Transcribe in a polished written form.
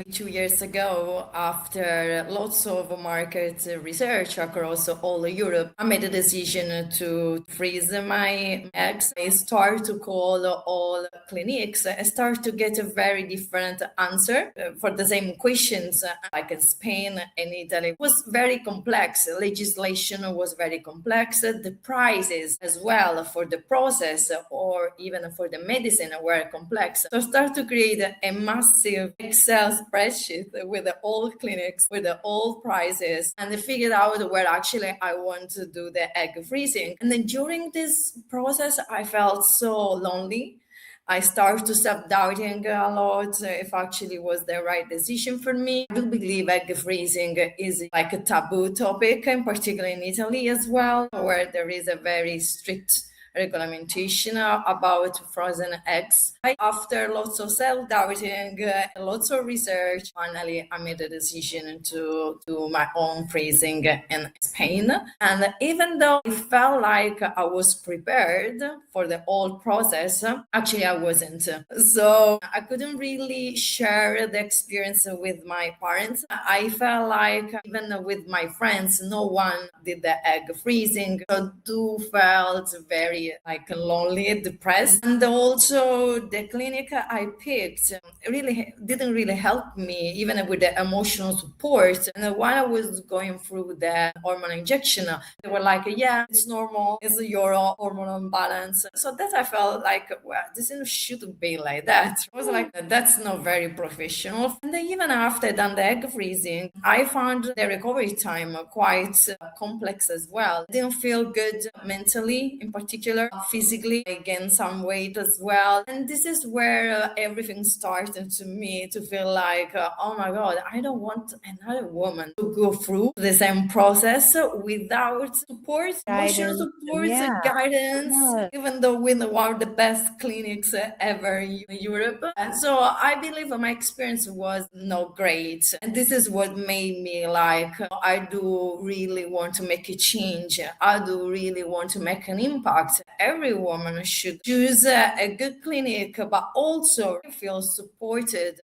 2 years ago, after lots of market research across all Europe, I made a decision to freeze my eggs. I start to call all clinics. I start to get a very different answer for the same questions, like in Spain and Italy. It was very complex. Legislation was very complex. The prices as well for the process or even for the medicine were complex. So I start to create a massive Excel spreadsheet with all clinics, with all prices, and I figured out where actually I want to do the egg freezing. And then during this process, I felt so lonely. I started to self-doubting a lot if actually was the right decision for me. I do believe egg freezing is like a taboo topic, and particularly in Italy as well, where there is a very strict regulation about frozen eggs. After lots of self-doubting, lots of research, finally I made a decision to do my own freezing in Spain. And even though it felt like I was prepared for the whole process, actually I wasn't. So I couldn't really share the experience with my parents. I felt like even with my friends, no one did the egg freezing. So do felt very like lonely, depressed. And also the clinic I picked really didn't really help me, even with the emotional support. And while I was going through the hormone injection, they were like, yeah, it's normal, it's your hormonal imbalance. So that I felt like, well, this shouldn't be like that. I was like, that's not very professional. And then even after done the egg freezing, I found the recovery time quite complex as well. I didn't feel good mentally, in particular, physically. I gained some weight as well. And this is where everything started to me to feel like, oh my God, I don't want another woman to go through the same process without support, emotional Guidance. support, Yeah. guidance, Yeah. even though we know one of the best clinics ever in Europe. And so I believe my experience was not great. And this is what made me like, I do really want to make a change. I do really want to make an impact. Every woman should choose a good clinic, but also feel supported